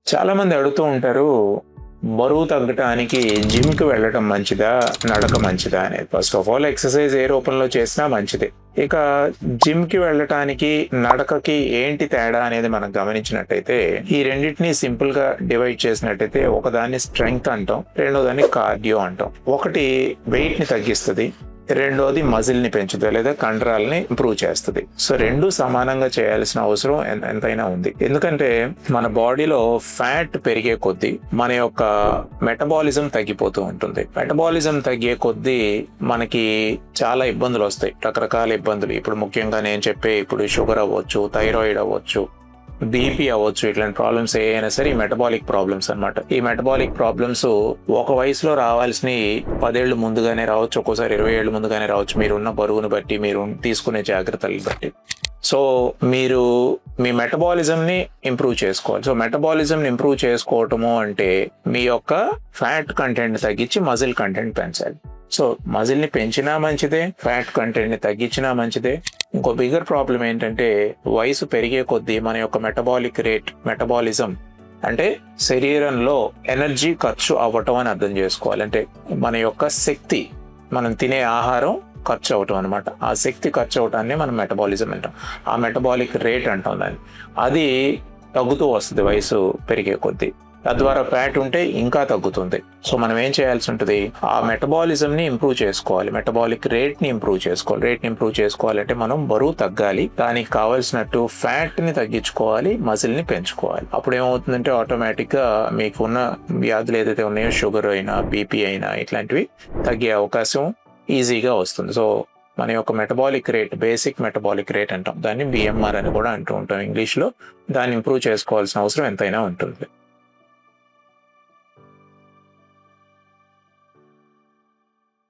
చాలా మంది అడుగుతూ ఉంటారు, బరువు తగ్గటానికి జిమ్కి వెళ్ళటం మంచిదా, నడక మంచిదా అనేది. ఫస్ట్ ఆఫ్ ఆల్ ఎక్సర్సైజ్ ఏ రూపంలో చేసినా మంచిదే. ఇక జిమ్కి వెళ్ళటానికి నడకకి ఏంటి తేడా అనేది మనం గమనించినట్టయితే, ఈ రెండింటిని సింపుల్ గా డివైడ్ చేసినట్టయితే ఒకదాన్ని స్ట్రెంగ్త్ అంటాం, రెండో దాన్ని కార్డియో అంటాం. ఒకటి వెయిట్ ని తగ్గిస్తుంది, రెండోది మజిల్ ని పెంచుతుంది లేదా కండరాలని ఇంప్రూవ్ చేస్తుంది. సో రెండు సమానంగా చేయాల్సిన అవసరం ఎంతైనా ఉంది. ఎందుకంటే మన బాడీలో ఫ్యాట్ పెరిగే కొద్దీ మన యొక్క మెటబాలిజం తగ్గిపోతూ ఉంటుంది. మెటబాలిజం తగ్గే కొద్దీ మనకి చాలా ఇబ్బందులు వస్తాయి, రకరకాల ఇబ్బందులు. ఇప్పుడు ముఖ్యంగా నేను చెప్పే ఇప్పుడు షుగర్ అవ్వచ్చు, థైరాయిడ్ అవ్వచ్చు, బీపీ అవ్వచ్చు, ఇట్లాంటి ప్రాబ్లమ్స్ ఏవైనా సరే ఈ మెటబాలిక్ ప్రాబ్లమ్స్ అన్నమాట. ఈ మెటబాలిక్ ప్రాబ్లమ్స్ ఒక వయసులో రావాల్సిన 10 ఏళ్ళు ముందుగానే రావచ్చు, ఒక్కోసారి 20 ఏళ్ళు ముందుగానే రావచ్చు, మీరున్న బరువును బట్టి, మీరు తీసుకునే జాగ్రత్తలు బట్టి. సో మీరు మీ మెటబాలిజం ని ఇంప్రూవ్ చేసుకోవాలి. సో మెటబాలిజం ని ఇంప్రూవ్ చేసుకోవటము అంటే మీ యొక్క ఫ్యాట్ కంటెంట్ తగ్గించి మజిల్ కంటెంట్ పెంచాలి. సో మజిల్ ని పెంచినా మంచిదే, ఫ్యాట్ కంటెంట్ ని తగ్గించినా మంచిదే. ఇంకో బిగ్గర్ ప్రాబ్లం ఏంటంటే వయసు పెరిగే కొద్దీ మన యొక్క మెటబాలిజం అంటే శరీరంలో ఎనర్జీ ఖర్చు అవ్వటం అని అర్థం చేసుకోవాలి. అంటే మన యొక్క శక్తి, మనం తినే ఆహారం ఖర్చు అవటం అనమాట. ఆ శక్తి ఖర్చు అవటాన్ని మనం మెటబాలిజం అంటాం, ఆ మెటబాలిక్ రేట్ అంటాం దాన్ని. అది తగ్గుతూ వస్తుంది వయసు పెరిగే కొద్దీ. తద్వారా ఫ్యాట్ ఉంటే ఇంకా తగ్గుతుంది. సో మనం ఏం చేయాల్సి ఉంటుంది, ఆ మెటబాలిజం ని ఇంప్రూవ్ చేసుకోవాలి, మెటబాలిక్ రేట్ ని ఇంప్రూవ్ చేసుకోవాలి. రేట్ ని ఇంప్రూవ్ చేసుకోవాలంటే మనం బరువు తగ్గాలి, దానికి కావాల్సినట్టు ఫ్యాట్ ని తగ్గించుకోవాలి, మజిల్ ని పెంచుకోవాలి. అప్పుడు ఏమవుతుందంటే ఆటోమేటిక్ గా మీకు ఉన్న వ్యాధులు ఏదైతే ఉన్నాయో, షుగర్ అయినా బీపీ అయినా ఇట్లాంటివి తగ్గే అవకాశం ఈజీగా వస్తుంది. సో మన యొక్క metabolic rate, basic metabolic rate అంటాం, దాన్ని BMR అని కూడా అంటూ ఉంటాం ఇంగ్లీష్లో. దాన్ని ఇంప్రూవ్ చేసుకోవాల్సిన అవసరం ఎంతైనా ఉంటుంది.